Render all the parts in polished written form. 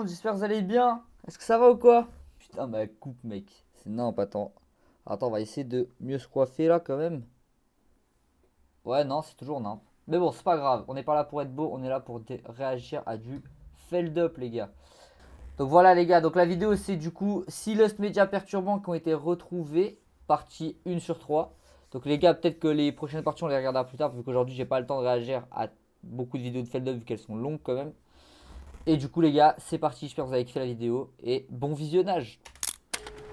monde, j'espère que vous allez bien. Est-ce que ça va ou quoi? Putain, ma coupe, mec. C'est nimp, attends. Attends, on va essayer de mieux se coiffer là quand même. Ouais, non, c'est toujours nimp. Mais bon, c'est pas grave. On n'est pas là pour être beau, on est là pour réagir à du feld up, les gars. Donc voilà, les gars. Donc la vidéo, c'est du coup 6 Lost Media perturbants qui ont été retrouvés. Partie 1 sur 3. Donc les gars, peut-être que les prochaines parties, on les regardera plus tard. Vu qu'aujourd'hui, j'ai pas le temps de réagir à beaucoup de vidéos de feld up vu qu'elles sont longues quand même. Et du coup les gars, c'est parti, j'espère que vous avez kiffé la vidéo et bon visionnage.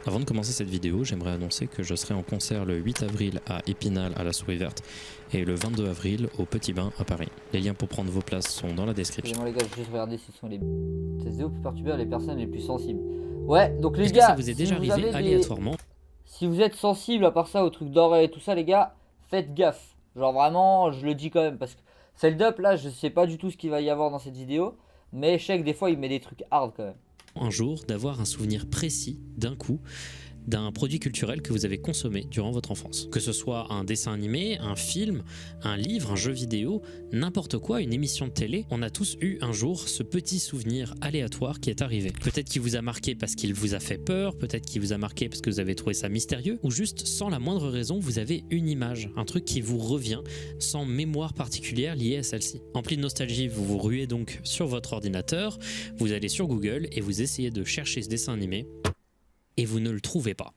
Avant de commencer cette vidéo, j'aimerais annoncer que je serai en concert le 8 avril à Épinal à la Souris Verte et le 22 avril au Petit Bain à Paris. Les liens pour prendre vos places sont dans la description. Excusez-moi les gars, je vais juste regarder si ce sont les vidéos plus perturbées les personnes les plus sensibles. Ouais, donc les Est-ce gars, que ça vous est déjà arrivé aléatoirement si vous êtes sensible à part ça au truc d'oreille et tout ça les gars, faites gaffe. Genre vraiment, je le dis quand même parce que Feld Up là, je sais pas du tout ce qu'il va y avoir dans cette vidéo. Mais je sais que des fois il met des trucs hard quand même. un jour d'avoir un souvenir précis d'un coup d'un produit culturel que vous avez consommé durant votre enfance. Que ce soit un dessin animé, un film, un livre, un jeu vidéo, n'importe quoi, une émission de télé, on a tous eu un jour ce petit souvenir aléatoire qui est arrivé. Peut-être qu'il vous a marqué parce qu'il vous a fait peur, peut-être qu'il vous a marqué parce que vous avez trouvé ça mystérieux, ou juste sans la moindre raison, vous avez une image, un truc qui vous revient sans mémoire particulière liée à celle-ci. Empli de nostalgie, vous vous ruez donc sur votre ordinateur, vous allez sur Google et vous essayez de chercher ce dessin animé, et vous ne le trouvez pas.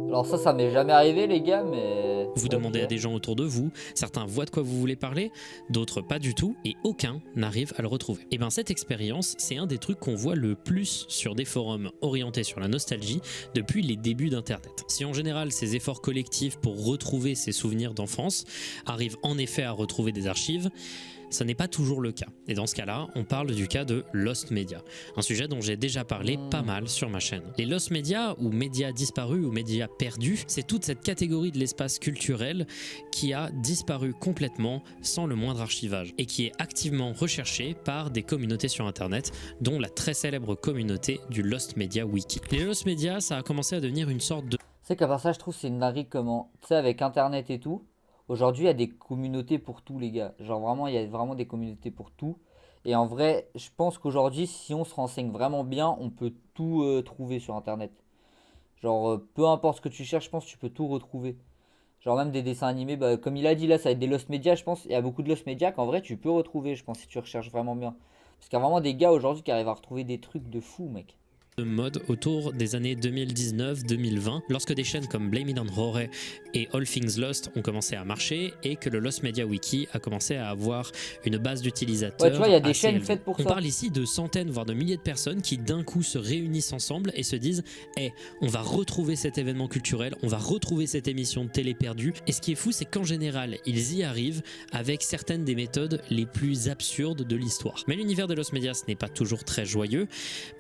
Alors ça m'est jamais arrivé les gars, mais... Vous demandez à des gens autour de vous, certains voient de quoi vous voulez parler, d'autres pas du tout, et aucun n'arrive à le retrouver. Et bien cette expérience, c'est un des trucs qu'on voit le plus sur des forums orientés sur la nostalgie depuis les débuts d'Internet. Si en général ces efforts collectifs pour retrouver ces souvenirs d'enfance arrivent en effet à retrouver des archives, ça n'est pas toujours le cas. Et dans ce cas-là, on parle du cas de Lost Media, un sujet dont j'ai déjà parlé pas mal sur ma chaîne. Les Lost Media, ou médias disparus ou médias perdus, c'est toute cette catégorie de l'espace culturel qui a disparu complètement sans le moindre archivage et qui est activement recherché par des communautés sur Internet, dont la très célèbre communauté du Lost Media Wiki. Les Lost Media, ça a commencé à devenir une sorte de... C'est qu'à part ça, je trouve que c'est une dinguerie comment, tu sais, avec Internet et tout, aujourd'hui, il y a des communautés pour tout, les gars. Genre vraiment, il y a vraiment des communautés pour tout. Et en vrai, je pense qu'aujourd'hui, si on se renseigne vraiment bien, on peut tout trouver sur Internet. Genre, peu importe ce que tu cherches, je pense que tu peux tout retrouver. Genre même des dessins animés, bah, comme il a dit là, ça va être des Lost Media, je pense. Il y a beaucoup de Lost Media qu'en vrai, tu peux retrouver, je pense, si tu recherches vraiment bien. Parce qu'il y a vraiment des gars aujourd'hui qui arrivent à retrouver des trucs de fou, mec. mode autour des années 2019-2020, lorsque des chaînes comme Blame It on Horror et All Things Lost ont commencé à marcher et que le Lost Media Wiki a commencé à avoir une base d'utilisateurs. Ouais, tu vois, il y a des assez chaînes élevée. faites pour On ça. parle ici de centaines, voire de milliers de personnes qui d'un coup se réunissent ensemble et se disent hey, on va retrouver cet événement culturel, on va retrouver cette émission de télé perdue. Et ce qui est fou, c'est qu'en général, ils y arrivent avec certaines des méthodes les plus absurdes de l'histoire. Mais l'univers de Lost Media, ce n'est pas toujours très joyeux.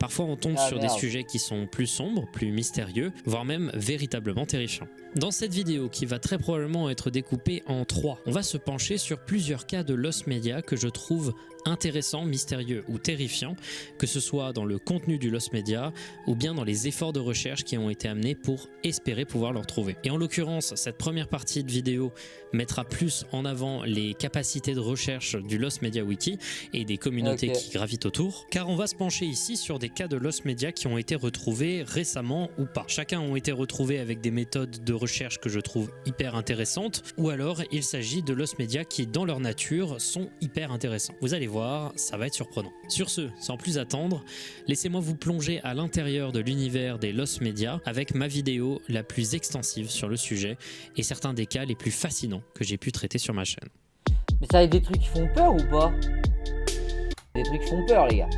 Parfois, on tombe sur des sujets qui sont plus sombres, plus mystérieux, voire même véritablement terrifiants. Dans cette vidéo, qui va très probablement être découpée en 3, on va se pencher sur plusieurs cas de Lost Media que je trouve intéressants, mystérieux ou terrifiants, que ce soit dans le contenu du Lost Media ou bien dans les efforts de recherche qui ont été amenés pour espérer pouvoir le retrouver. Et en l'occurrence, cette première partie de vidéo mettra plus en avant les capacités de recherche du Lost Media Wiki et des communautés qui gravitent autour, car on va se pencher ici sur des cas de Lost Media qui ont été retrouvés récemment ou pas. Chacun ont été retrouvés avec des méthodes de recherche que je trouve hyper intéressantes, ou alors il s'agit de Lost Media qui, dans leur nature, sont hyper intéressants. Vous allez voir, ça va être surprenant. Sur ce, sans plus attendre, laissez-moi vous plonger à l'intérieur de l'univers des Lost Media avec ma vidéo la plus extensive sur le sujet et certains des cas les plus fascinants que j'ai pu traiter sur ma chaîne. Mais ça a des trucs qui font peur ou pas? Des trucs qui font peur, les gars.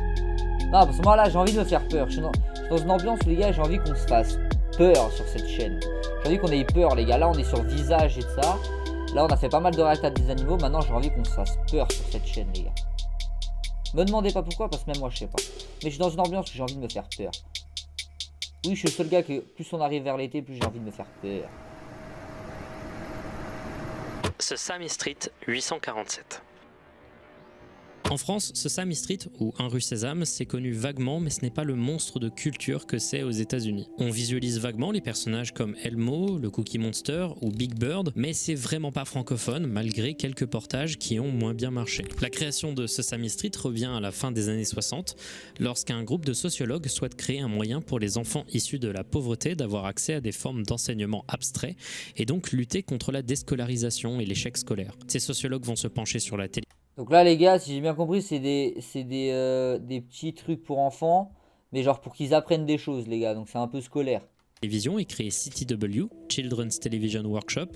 Non, parce que moi là, j'ai envie de me faire peur. Je suis dans une ambiance où les gars, j'ai envie qu'on se fasse peur sur cette chaîne. J'ai envie qu'on ait peur, les gars. Là, on est sur visage et tout ça. Là, on a fait pas mal de réacts à des animaux. Maintenant, j'ai envie qu'on se fasse peur sur cette chaîne, les gars. Me demandez pas pourquoi, parce que même moi, je sais pas. Mais je suis dans une ambiance où j'ai envie de me faire peur. Oui, je suis le seul gars que plus on arrive vers l'été, plus j'ai envie de me faire peur. Sesame Street 847. En France, Sesame Street, ou Un rue Sésame, c'est connu vaguement, mais ce n'est pas le monstre de culture que c'est aux États-Unis. On visualise vaguement les personnages comme Elmo, le Cookie Monster ou Big Bird, mais c'est vraiment pas francophone, malgré quelques portages qui ont moins bien marché. La création de Sesame Street revient à la fin des années 60, lorsqu'un groupe de sociologues souhaite créer un moyen pour les enfants issus de la pauvreté d'avoir accès à des formes d'enseignement abstrait, et donc lutter contre la déscolarisation et l'échec scolaire. Ces sociologues vont se pencher sur la télé. Donc là, les gars, si j'ai bien compris, des petits trucs pour enfants, mais genre pour qu'ils apprennent des choses, les gars. Donc c'est un peu scolaire. Télévision et créé CTW, Children's Television Workshop,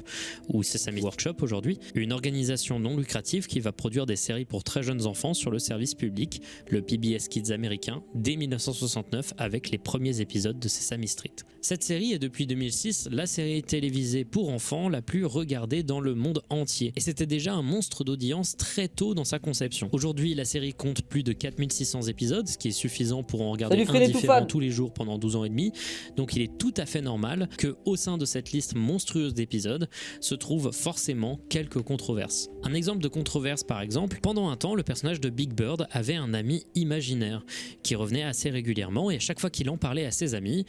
ou Sesame Workshop aujourd'hui, une organisation non lucrative qui va produire des séries pour très jeunes enfants sur le service public, le PBS Kids américain, dès 1969 avec les premiers épisodes de Sesame Street. Cette série est depuis 2006 la série télévisée pour enfants la plus regardée dans le monde entier. Et c'était déjà un monstre d'audience très tôt dans sa conception. Aujourd'hui, la série compte plus de 4600 épisodes, ce qui est suffisant pour en regarder un différent tous les jours pendant 12 ans et demi. Donc il est tout à fait normal que au sein de cette liste monstrueuse d'épisodes se trouvent forcément quelques controverses. Un exemple de controverse par exemple, pendant un temps le personnage de Big Bird avait un ami imaginaire qui revenait assez régulièrement et à chaque fois qu'il en parlait à ses amis,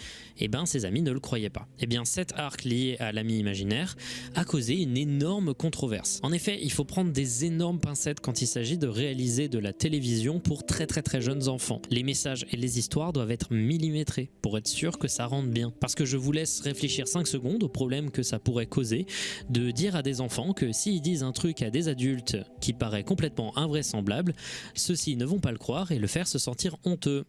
ses amis ne le croyaient pas. Et bien cet arc lié à l'ami imaginaire a causé une énorme controverse. En effet, il faut prendre des énormes pincettes quand il s'agit de réaliser de la télévision pour très jeunes enfants. Les messages et les histoires doivent être millimétrés pour être sûr que ça rentre bien. Parce que je vous laisse réfléchir 5 secondes au problème que ça pourrait causer de dire à des enfants que s'ils disent un truc à des adultes qui paraît complètement invraisemblable, ceux-ci ne vont pas le croire et le faire se sentir honteux.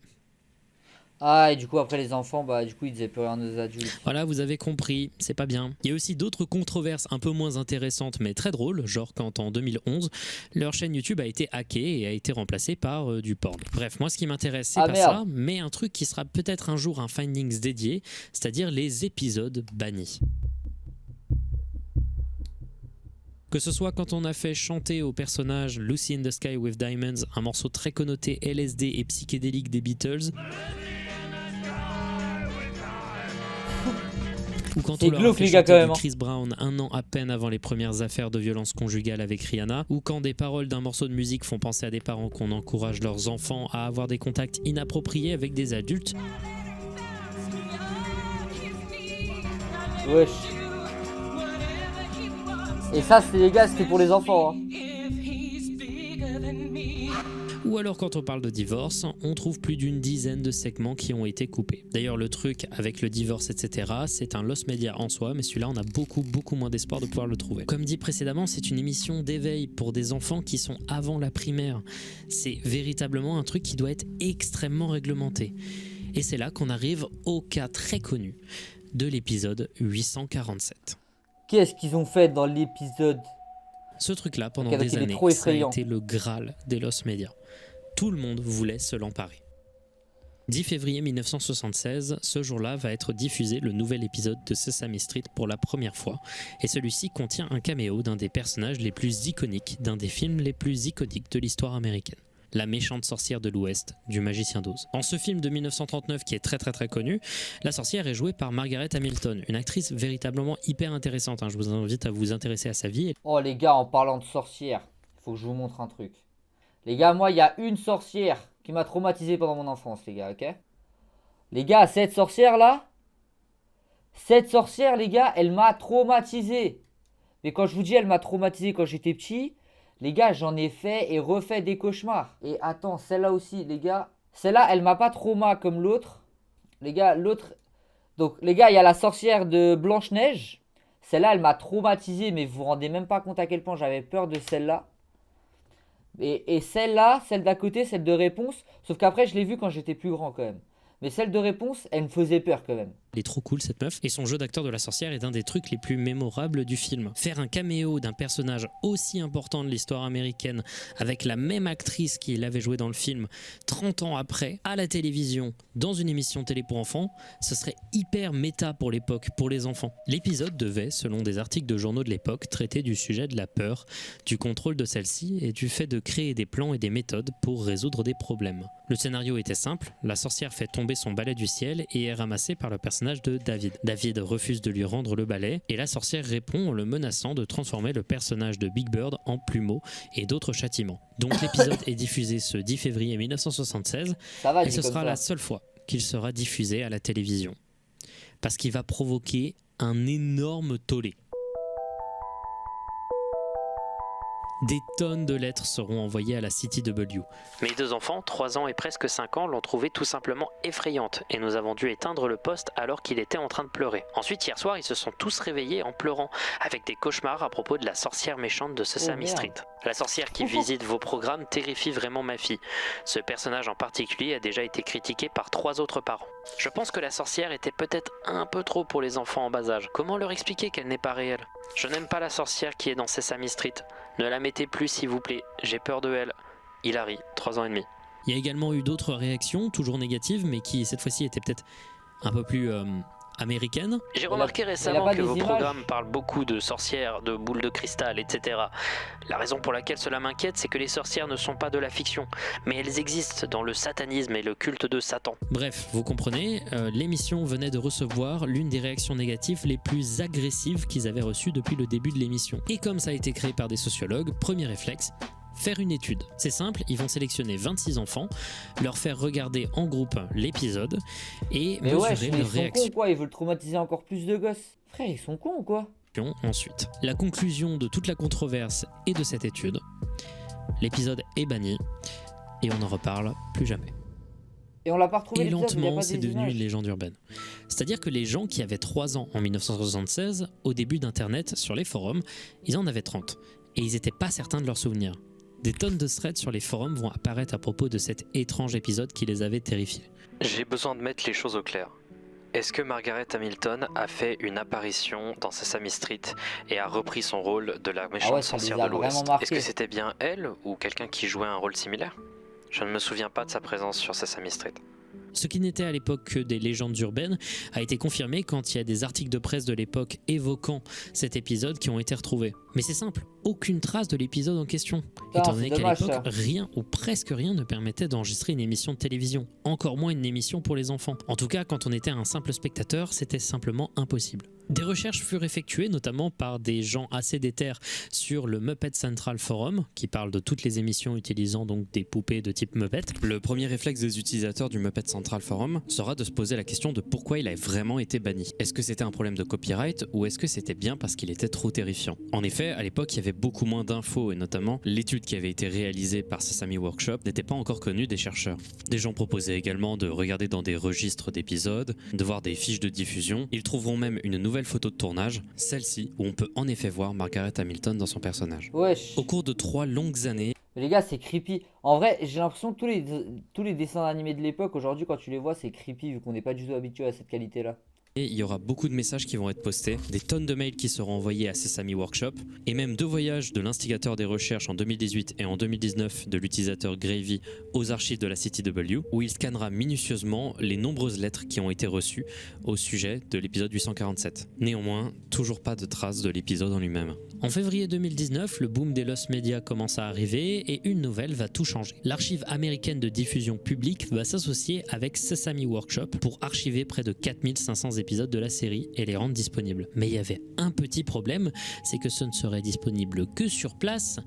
Ah, et du coup, après les enfants, du coup, ils disaient plus rien aux adultes. Voilà, vous avez compris, c'est pas bien. Il y a aussi d'autres controverses un peu moins intéressantes mais très drôles, genre quand en 2011, leur chaîne YouTube a été hackée et a été remplacée par du porn. Bref, moi ce qui m'intéresse, c'est pas ça, mais un truc qui sera peut-être un jour un findings dédié, c'est-à-dire les épisodes bannis. Que ce soit quand on a fait chanter au personnage Lucy in the Sky with Diamonds, un morceau très connoté LSD et psychédélique des Beatles, ou quand on leur a fait chanter du Chris Brown un an à peine avant les premières affaires de violence conjugale avec Rihanna, ou quand des paroles d'un morceau de musique font penser à des parents qu'on encourage leurs enfants à avoir des contacts inappropriés avec des adultes. Wesh. Et ça, c'est les gars, c'était pour les enfants. Hein. Ou alors quand on parle de divorce, on trouve plus d'une dizaine de segments qui ont été coupés. D'ailleurs le truc avec le divorce etc, c'est un loss media en soi, mais celui-là on a beaucoup moins d'espoir de pouvoir le trouver. Comme dit précédemment, c'est une émission d'éveil pour des enfants qui sont avant la primaire. C'est véritablement un truc qui doit être extrêmement réglementé. Et c'est là qu'on arrive au cas très connu de l'épisode 847. Qu'est-ce qu'ils ont fait dans l'épisode ? Ce truc-là, pendant des années, ça a été le Graal des loss media. Tout le monde voulait se l'emparer. 10 février 1976, ce jour-là va être diffusé le nouvel épisode de Sesame Street pour la première fois, et celui-ci contient un caméo d'un des personnages les plus iconiques d'un des films les plus iconiques de l'histoire américaine. La méchante sorcière de l'Ouest, du Magicien d'Oz. Dans ce film de 1939 qui est très connu, la sorcière est jouée par Margaret Hamilton, une actrice véritablement hyper intéressante. Je vous invite à vous intéresser à sa vie. Oh les gars, en parlant de sorcière, il faut que je vous montre un truc. Les gars, moi, il y a une sorcière qui m'a traumatisé pendant mon enfance, les gars, ok ? Les gars, cette sorcière-là, les gars, elle m'a traumatisé. Mais quand je vous dis elle m'a traumatisé quand j'étais petit, les gars, j'en ai fait et refait des cauchemars. Et attends, celle-là aussi, les gars. Celle-là, elle m'a pas trauma comme l'autre. Les gars, l'autre... Donc, les gars, il y a la sorcière de Blanche-Neige. Celle-là, elle m'a traumatisé, mais vous vous rendez même pas compte à quel point j'avais peur de celle-là. Et celle-là, celle d'à côté, celle de Réponse. Sauf qu'après, je l'ai vue quand j'étais plus grand quand même. Mais celle de Réponse, elle me faisait peur quand même. Elle est trop cool cette meuf, et son jeu d'acteur de la sorcière est un des trucs les plus mémorables du film. Faire un caméo d'un personnage aussi important de l'histoire américaine avec la même actrice qui l'avait joué dans le film 30 ans après, à la télévision, dans une émission télé pour enfants, ce serait hyper méta pour l'époque, pour les enfants. L'épisode devait, selon des articles de journaux de l'époque, traiter du sujet de la peur, du contrôle de celle-ci et du fait de créer des plans et des méthodes pour résoudre des problèmes. Le scénario était simple, la sorcière fait tomber son balai du ciel et est ramassée par le personnage personnage de David. David refuse de lui rendre le balai et la sorcière répond en le menaçant de transformer le personnage de Big Bird en plumeau et d'autres châtiments. Donc l'épisode est diffusé ce 10 février 1976 Ça va, et dit ce comme sera ça. la seule fois qu'il sera diffusé à la télévision. Parce qu'il va provoquer un énorme tollé. Des tonnes de lettres seront envoyées à la CTW. Mes deux enfants, 3 ans et presque 5 ans, l'ont trouvée tout simplement effrayante et nous avons dû éteindre le poste alors qu'il était en train de pleurer. Ensuite, hier soir, ils se sont tous réveillés en pleurant, avec des cauchemars à propos de la sorcière méchante de Sesame merde. Street. La sorcière qui visite vos programmes terrifie vraiment ma fille. Ce personnage en particulier a déjà été critiqué par 3 autres parents. Je pense que la sorcière était peut-être un peu trop pour les enfants en bas âge. Comment leur expliquer qu'elle n'est pas réelle ? Je n'aime pas la sorcière qui est dans Sesame Street. Ne la mettez plus s'il vous plaît, j'ai peur de elle. Hilary, 3 ans et demi. Il y a également eu d'autres réactions, toujours négatives, mais qui cette fois-ci étaient peut-être un peu plus américaines. J'ai remarqué récemment pas que des vos images. programmes parlent beaucoup de sorcières, de boules de cristal, etc. La raison pour laquelle cela m'inquiète, c'est que les sorcières ne sont pas de la fiction, mais elles existent dans le satanisme et le culte de Satan. Bref, vous comprenez, l'émission venait de recevoir l'une des réactions négatives les plus agressives qu'ils avaient reçues depuis le début de l'émission. Et comme ça a été créé par des sociologues, premier réflexe, faire une étude. C'est simple, ils vont sélectionner 26 enfants, leur faire regarder en groupe l'épisode et Mais ouais, mesurer ils leur sont réaction. cons quoi, ils veulent traumatiser encore plus de gosses. Frère, ils sont cons ou quoi? Ensuite, la conclusion de toute la controverse et de cette étude, l'épisode est banni et on n'en reparle plus jamais. Et on l'a pas retrouvé Et l'épisode, il y a lentement, pas c'est des devenu une images. légende urbaine. C'est-à-dire que les gens qui avaient 3 ans en 1976, au début d'Internet, sur les forums, ils en avaient 30. Et ils n'étaient pas certains de leurs souvenirs. Des tonnes de threads sur les forums vont apparaître à propos de cet étrange épisode qui les avait terrifiés. J'ai besoin de mettre les choses au clair. Est-ce que Margaret Hamilton a fait une apparition dans Sesame Street et a repris son rôle de la méchante Ah ouais, ça sorcière les a de l'Ouest? vraiment marqués. Est-ce que c'était bien elle ou quelqu'un qui jouait un rôle similaire? Je ne me souviens pas de sa présence sur Sesame Street. Ce qui n'était à l'époque que des légendes urbaines a été confirmé quand il y a des articles de presse de l'époque évoquant cet épisode qui ont été retrouvés. Mais c'est simple, aucune trace de l'épisode en question. Putain, Étant c'est donné qu'à dommage, l'époque, ça. rien ou presque rien ne permettait d'enregistrer une émission de télévision. Encore moins une émission pour les enfants. En tout cas, quand on était un simple spectateur, c'était simplement impossible. Des recherches furent effectuées, notamment par des gens assez déter sur le Muppet Central Forum, qui parle de toutes les émissions utilisant donc des poupées de type Muppet. Le premier réflexe des utilisateurs du Muppet Central Forum sera de se poser la question de pourquoi il a vraiment été banni. Est-ce que c'était un problème de copyright ou est-ce que c'était bien parce qu'il était trop terrifiant? En effet, à l'époque, il y avait beaucoup moins d'infos et notamment l'étude qui avait été réalisée par Sesame Workshop n'était pas encore connue des chercheurs. Des gens proposaient également de regarder dans des registres d'épisodes, de voir des fiches de diffusion. Ils trouveront même une nouvelle photo de tournage, celle-ci, où on peut en effet voir Margaret Hamilton dans son personnage. Wesh. Au cours de 3 longues années, Mais les gars, c'est creepy. En vrai, j'ai l'impression que tous les dessins animés de l'époque, aujourd'hui, quand tu les vois, c'est creepy vu qu'on n'est pas du tout habitué à cette qualité-là. et il y aura beaucoup de messages qui vont être postés, des tonnes de mails qui seront envoyés à Sesame Workshop, et même 2 voyages de l'instigateur des recherches en 2018 et en 2019 de l'utilisateur Gravy aux archives de la CTW, où il scannera minutieusement les nombreuses lettres qui ont été reçues au sujet de l'épisode 847. Néanmoins, toujours pas de traces de l'épisode en lui-même. En février 2019, le boom des lost media commence à arriver et une nouvelle va tout changer. L'archive américaine de diffusion publique va s'associer avec Sesame Workshop pour archiver près de 4500 épisodes de la série et les rendre disponibles. Mais il y avait un petit problème, c'est que ce ne serait disponible que sur place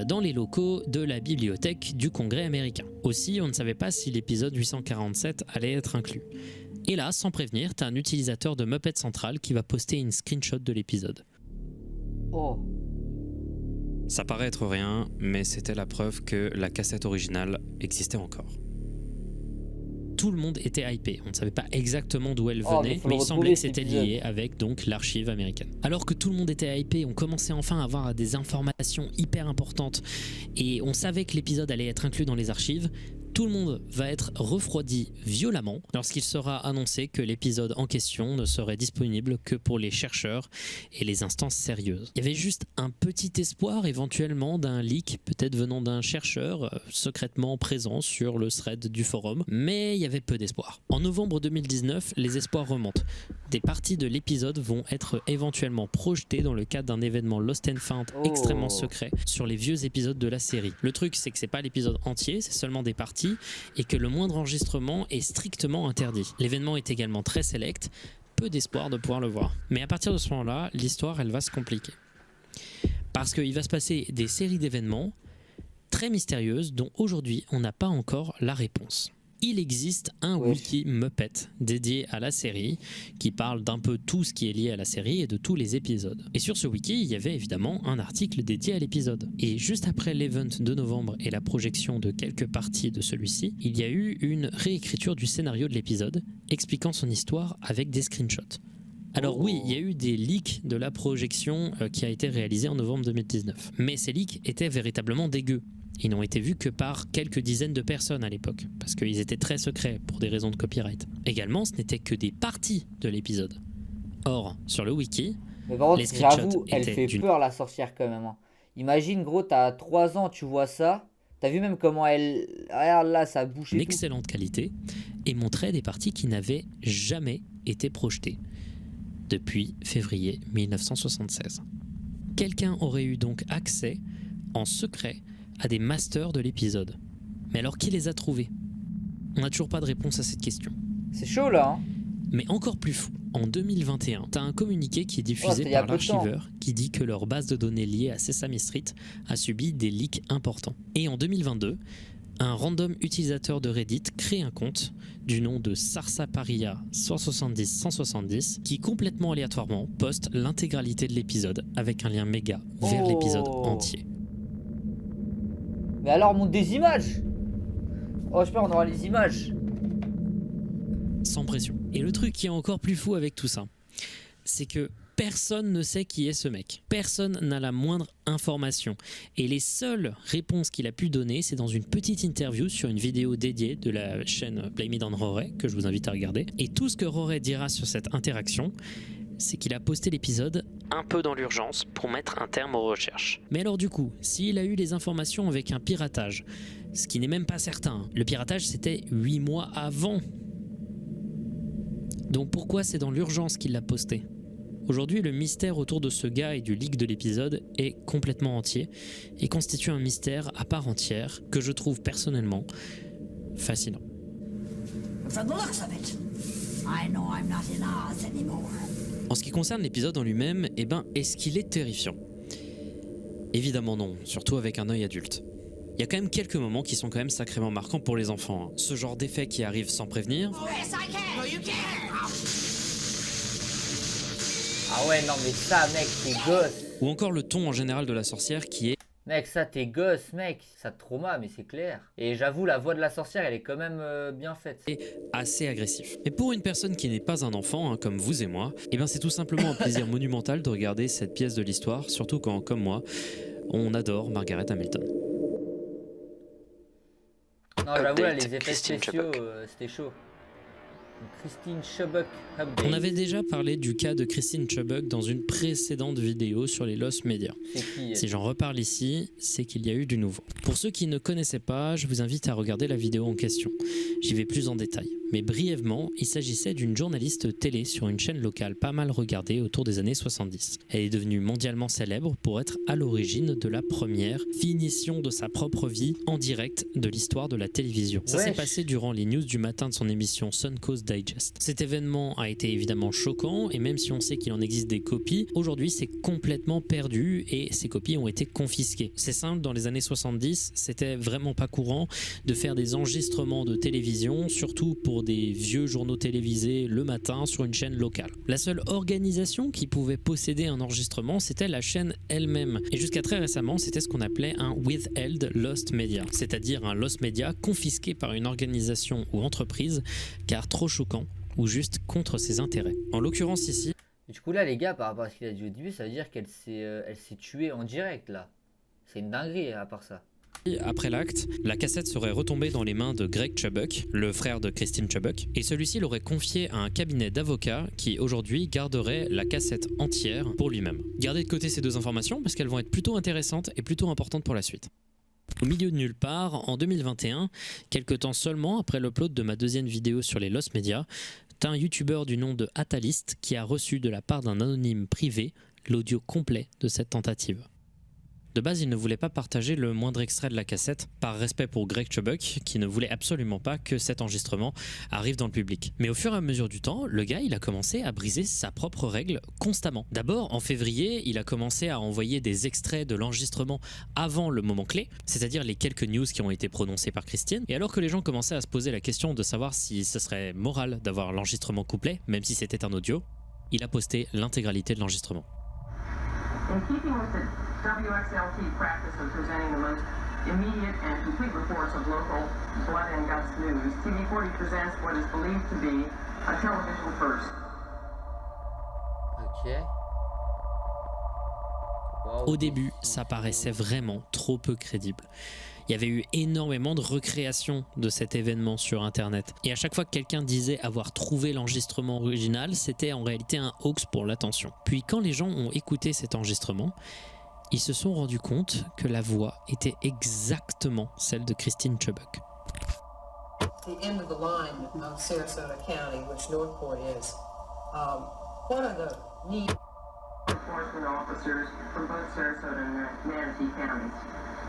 dans les locaux de la bibliothèque du Congrès américain. Aussi, on ne savait pas si l'épisode 847 allait être inclus. Et là, sans prévenir, t'as un utilisateur de Muppet Central qui va poster une screenshot de l'épisode. Oh. Ça paraît être rien, mais c'était la preuve que la cassette originale existait encore. Tout le monde était hypé. On ne savait pas exactement d'où elle Oh, venait, mais faut mais le il semblait retrouver, que c'était cet épisode. lié avec donc l'archive américaine. Alors que tout le monde était hypé, on commençait enfin à avoir des informations hyper importantes et on savait que l'épisode allait être inclus dans les archives. Tout le monde va être refroidi violemment lorsqu'il sera annoncé que l'épisode en question ne serait disponible que pour les chercheurs et les instances sérieuses. Il y avait juste un petit espoir éventuellement d'un leak, peut-être venant d'un chercheur secrètement présent sur le thread du forum, mais il y avait peu d'espoir. En novembre 2019, les espoirs remontent. des parties de l'épisode vont être éventuellement projetées dans le cadre d'un événement Lost and Found extrêmement secret sur les vieux épisodes de la série. Le truc, c'est que c'est pas l'épisode entier, c'est seulement des parties et que le moindre enregistrement est strictement interdit. L'événement est également très select, peu d'espoir de pouvoir le voir. Mais à partir de ce moment-là, l'histoire, elle va se compliquer. Parce qu'il va se passer des séries d'événements très mystérieuses dont aujourd'hui, on n'a pas encore la réponse. Il existe un wiki Muppet dédié à la série qui parle d'un peu tout ce qui est lié à la série et de tous les épisodes. Et sur ce wiki, il y avait évidemment un article dédié à l'épisode. Et juste après l'event de novembre et la projection de quelques parties de celui-ci, il y a eu une réécriture du scénario de l'épisode expliquant son histoire avec des screenshots. Alors oui, il y a eu des leaks de la projection qui a été réalisée en novembre 2019. Mais ces leaks étaient véritablement dégueux. Ils n'ont été vus que par quelques dizaines de personnes à l'époque, parce qu'ils étaient très secrets pour des raisons de copyright. Également, ce n'était que des parties de l'épisode. Or, sur le wiki, mais par contre, les screenshots j'avoue, elle étaient fait peur la sorcière quand même. Hein. Imagine gros, t'as 3 ans, tu vois ça. T'as vu même comment elle... Regarde là, ça bouge et une tout. excellente qualité et montrait des parties qui n'avaient jamais été projetées depuis février 1976. Quelqu'un aurait eu donc accès en secret à des masters de l'épisode. Mais alors qui les a trouvés? On n'a toujours pas de réponse à cette question. C'est chaud là. Hein. Mais encore plus fou, en 2021, t'as un communiqué qui est diffusé par l'archiveur qui dit que leur base de données liée à Sesame Street a subi des leaks importants. Et en 2022, un random utilisateur de Reddit crée un compte du nom de Sarsaparilla 170 qui complètement aléatoirement poste l'intégralité de l'épisode avec un lien méga vers l'épisode entier. Mais alors, monte des images. Oh, j'espère on aura les images. Sans pression. Et le truc qui est encore plus fou avec tout ça, c'est que personne ne sait qui est ce mec. Personne n'a la moindre information. Et les seules réponses qu'il a pu donner, c'est dans une petite interview sur une vidéo dédiée de la chaîne Blame It on Rory, que je vous invite à regarder. Et tout ce que Rory dira sur cette interaction, c'est qu'il a posté l'épisode un peu dans l'urgence pour mettre un terme aux recherches. Mais alors du coup, s'il a eu les informations avec un piratage, ce qui n'est même pas certain, le piratage c'était 8 mois avant. Donc pourquoi c'est dans l'urgence qu'il l'a posté? Aujourd'hui, le mystère autour de ce gars et du leak de l'épisode est complètement entier et constitue un mystère à part entière que je trouve personnellement fascinant. From the looks of it, I know I'm not in Oz anymore. En ce qui concerne l'épisode en lui-même, est-ce qu'il est terrifiant? Évidemment non, surtout avec un œil adulte. Il y a quand même quelques moments qui sont quand même sacrément marquants pour les enfants. Ce genre d'effet qui arrive sans prévenir. Oh yes, I can. No, you can't. Ah ouais, non mais ça, mec, t'es gosse. Ou encore le ton en général de la sorcière qui est... Mec, ça, t'es gosse, mec. Ça te trauma, mais c'est clair. Et j'avoue, la voix de la sorcière, elle est quand même bien faite. assez agressif. Et pour une personne qui n'est pas un enfant, comme vous et moi, c'est tout simplement un plaisir monumental de regarder cette pièce de l'histoire, surtout quand, comme moi, on adore Margaret Hamilton. Non, j'avoue, là, les effets Christine spéciaux, Chubbuck. c'était chaud. Christine Chubbuck. On avait déjà parlé du cas de Christine Chubbuck dans une précédente vidéo sur les Lost Media. C'est qui Si j'en reparle ici, c'est qu'il y a eu du nouveau. Pour ceux qui ne connaissaient pas, je vous invite à regarder la vidéo en question. J'y vais plus en détail. Mais brièvement, il s'agissait d'une journaliste télé sur une chaîne locale pas mal regardée autour des années 70. Elle est devenue mondialement célèbre pour être à l'origine de la première finition de sa propre vie en direct de l'histoire de la télévision. Ça s'est passé durant les news du matin de son émission Suncoast Digest. Cet événement a été évidemment choquant et même si on sait qu'il en existe des copies, aujourd'hui c'est complètement perdu et ces copies ont été confisquées. C'est simple, dans les années 70, c'était vraiment pas courant de faire des enregistrements de télévision, surtout pour des vieux journaux télévisés le matin sur une chaîne locale. La seule organisation qui pouvait posséder un enregistrement, c'était la chaîne elle-même. Et jusqu'à très récemment, c'était ce qu'on appelait un withheld lost media, c'est-à-dire un lost media confisqué par une organisation ou entreprise car trop choquant ou juste contre ses intérêts. En l'occurrence ici... Et du coup là les gars, par rapport à ce qu'il a dit au début, ça veut dire qu'elle s'est tuée en direct là. C'est une dinguerie à part ça. Après l'acte, la cassette serait retombée dans les mains de Greg Chubbuck, le frère de Christine Chubbuck, et celui-ci l'aurait confiée à un cabinet d'avocats qui aujourd'hui garderait la cassette entière pour lui-même. Gardez de côté ces deux informations parce qu'elles vont être plutôt intéressantes et plutôt importantes pour la suite. Au milieu de nulle part, en 2021, quelques temps seulement après l'upload de ma deuxième vidéo sur les Lost Media, T'as un youtubeur du nom de Atalist qui a reçu de la part d'un anonyme privé l'audio complet de cette tentative. De base, il ne voulait pas partager le moindre extrait de la cassette, par respect pour Greg Chubbuck, qui ne voulait absolument pas que cet enregistrement arrive dans le public. Mais au fur et à mesure du temps, le gars, il a commencé à briser sa propre règle constamment. D'abord, en février, il a commencé à envoyer des extraits de l'enregistrement avant le moment clé, c'est-à-dire les quelques news qui ont été prononcées par Christine. Et alors que les gens commençaient à se poser la question de savoir si ce serait moral d'avoir l'enregistrement complet, même si c'était un audio, il a posté l'intégralité de l'enregistrement. In keeping with the WXLT practice of presenting the most immediate and complete reports of local blood and guts news, TV40 presents what is believed to be a television first. Ok. Wow. Au début, ça paraissait vraiment trop peu crédible. Il y avait eu énormément de recréations de cet événement sur internet. Et à chaque fois que quelqu'un disait avoir trouvé l'enregistrement original, c'était en réalité un hoax pour l'attention. Puis quand les gens ont écouté cet enregistrement, ils se sont rendus compte que la voix était exactement celle de Christine Chubbuck. The end of the line of Sarasota County, which Northport is. What are the needs? Enforcement officers from both Sarasota and Manatee counties.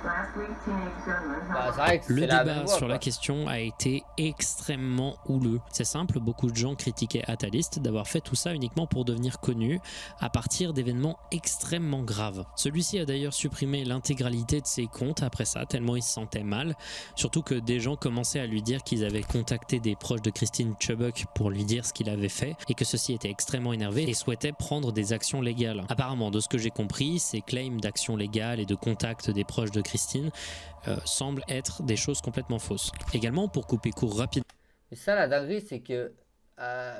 Last week, teenage gunmen Bah, held c'est vrai que Le c'est la débat même voix, sur la quoi. question a été extrêmement houleux. C'est simple, beaucoup de gens critiquaient Atalist d'avoir fait tout ça uniquement pour devenir connu à partir d'événements extrêmement graves. Celui-ci a d'ailleurs supprimé l'intégralité de ses comptes après ça, tellement il se sentait mal. Surtout que des gens commençaient à lui dire qu'ils avaient contacté des proches de Christine Chubbuck pour lui dire ce qu'il avait fait et que ceux-ci étaient extrêmement énervés et souhaitaient prendre des actions légales. Apparemment, de ce que j'ai compris, ces claims d'actions légales et de contact des proches de Christine semblent être des choses complètement fausses. Également, pour couper court rapidement Et ça, la dinguerie, c'est que,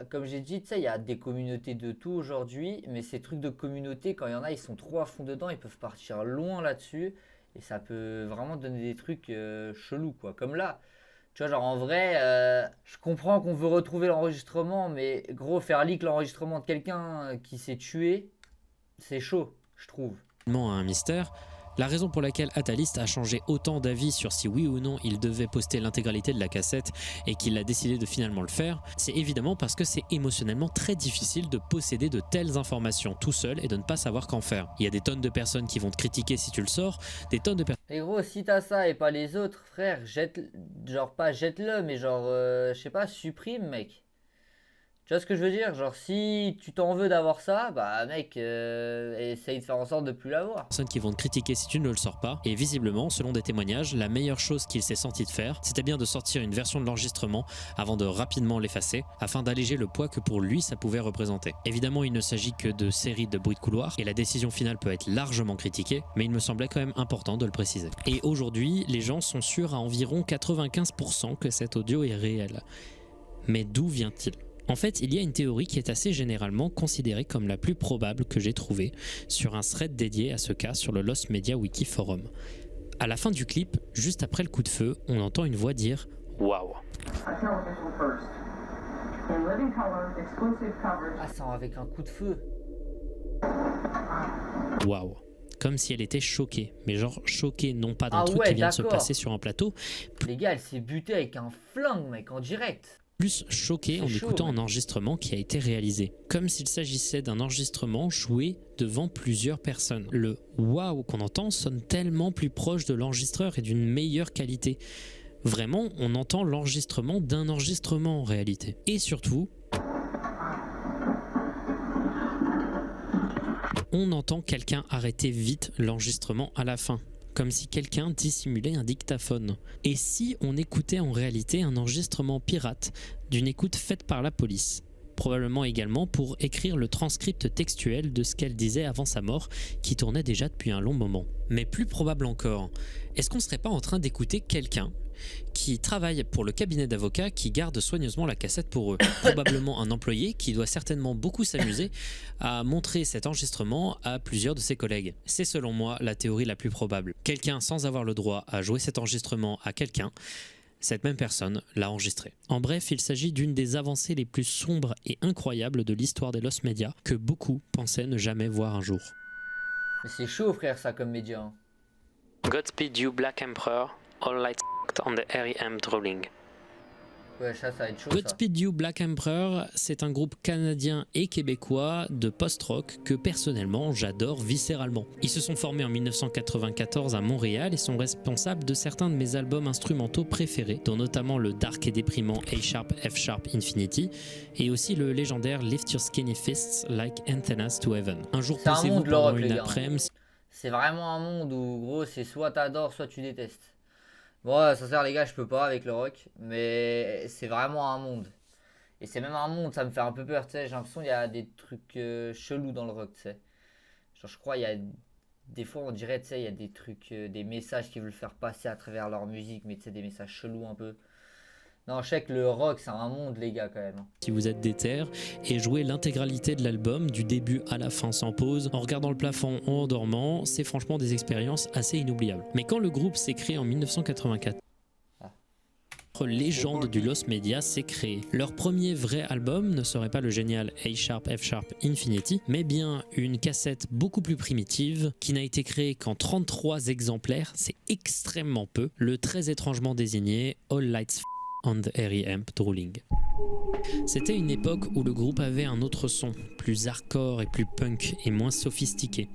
comme j'ai dit, tu sais, il y a des communautés de tout aujourd'hui, mais ces trucs de communauté, quand il y en a, ils sont trop à fond dedans, ils peuvent partir loin là-dessus, et ça peut vraiment donner des trucs chelous, quoi. Comme là, tu vois, genre en vrai, je comprends qu'on veut retrouver l'enregistrement, mais gros, faire leak l'enregistrement de quelqu'un qui s'est tué, c'est chaud, je trouve. à un mystère, la raison pour laquelle Atalist a changé autant d'avis sur si oui ou non il devait poster l'intégralité de la cassette et qu'il a décidé de finalement le faire, c'est évidemment parce que c'est émotionnellement très difficile de posséder de telles informations tout seul et de ne pas savoir qu'en faire. Il y a des tonnes de personnes qui vont te critiquer si tu le sors, des tonnes de personnes Et gros, si t'as ça et pas les autres, frère, genre pas jette-le, mais genre, je sais pas, supprime, mec. Tu vois ce que je veux dire? Genre, si tu t'en veux d'avoir ça, bah mec, essaye de faire en sorte de plus l'avoir. qui vont te critiquer si tu ne le sors pas. Et visiblement, selon des témoignages, la meilleure chose qu'il s'est senti de faire, c'était bien de sortir une version de l'enregistrement avant de rapidement l'effacer, afin d'alléger le poids que pour lui ça pouvait représenter. Évidemment, il ne s'agit que de séries de bruits de couloir, et la décision finale peut être largement critiquée, mais il me semblait quand même important de le préciser. Et aujourd'hui, les gens sont sûrs à environ 95% que cet audio est réel. Mais d'où vient-il ? En fait, il y a une théorie qui est assez généralement considérée comme la plus probable que j'ai trouvée sur un thread dédié à ce cas sur le Lost Media Wiki Forum. À la fin du clip, juste après le coup de feu, on entend une voix dire « Waouh ». a television first. In living color, exclusive coverage. Ah, c'est avec un coup de feu. Waouh. Comme si elle était choquée, mais genre choquée non pas d'un Ah truc ouais, qui vient de se d'accord. passer sur un plateau, Les gars, elle s'est butée avec un flingue, mec, en direct. plus choquée C'est en chaud, écoutant mec. un enregistrement qui a été réalisé. Comme s'il s'agissait d'un enregistrement joué devant plusieurs personnes. Le waouh qu'on entend sonne tellement plus proche de l'enregistreur et d'une meilleure qualité. Vraiment, on entend l'enregistrement d'un enregistrement en réalité. Et surtout, on entend quelqu'un arrêter vite l'enregistrement à la fin, comme si quelqu'un dissimulait un dictaphone. Et si on écoutait en réalité un enregistrement pirate d'une écoute faite par la police ? Probablement également pour écrire le transcript textuel de ce qu'elle disait avant sa mort, qui tournait déjà depuis un long moment. Mais plus probable encore, est-ce qu'on serait pas en train d'écouter quelqu'un qui travaille pour le cabinet d'avocats qui garde soigneusement la cassette pour eux. Probablement un employé qui doit certainement beaucoup s'amuser à montrer cet enregistrement à plusieurs de ses collègues. C'est selon moi la théorie la plus probable. Quelqu'un sans avoir le droit à jouer cet enregistrement à quelqu'un, cette même personne l'a enregistré. En bref, il s'agit d'une des avancées les plus sombres et incroyables de l'histoire des Lost Media que beaucoup pensaient ne jamais voir un jour. Mais c'est chaud, frère, ça, comme média. Hein. Godspeed you Black Emperor, all lights on the REM drawing. Ouais, ça va être chaud ça. Godspeed You Black Emperor, c'est un groupe canadien et québécois de post-rock que personnellement j'adore viscéralement. Ils se sont formés en 1994 à Montréal et sont responsables de certains de mes albums instrumentaux préférés, dont notamment le dark et déprimant A Sharp F Sharp Infinity et aussi le légendaire Lift Your Skinny Fists Like Antennas to Heaven. Un jour C'est un posez-vous monde, le pendant rock, les une gars. après-midi. C'est vraiment un monde où gros c'est soit t'adores soit tu détestes. Bon, sincère les gars, je peux pas avec le rock, mais c'est vraiment un monde. Et c'est même un monde, ça me fait un peu peur, tu sais. J'ai l'impression qu'il y a des trucs chelous dans le rock, tu sais. Genre, je crois il y a des fois on dirait, tu sais, il y a des trucs, des messages qu'ils veulent faire passer à travers leur musique, mais tu sais, des messages chelous un peu. Non, je sais que le rock, c'est un monde, les gars, quand même. Si vous êtes déter et jouer l'intégralité de l'album du début à la fin sans pause, en regardant le plafond ou en dormant, c'est franchement des expériences assez inoubliables. Mais quand le groupe s'est créé en 1984, légende du Lost Media s'est créée. Leur premier vrai album ne serait pas le génial A Sharp F Sharp Infinity, mais bien une cassette beaucoup plus primitive qui n'a été créée qu'en 33 exemplaires, c'est extrêmement peu, le très étrangement désigné All Lights on the Airy Amp Drooling. C'était une époque où le groupe avait un autre son, plus hardcore et plus punk et moins sophistiqué.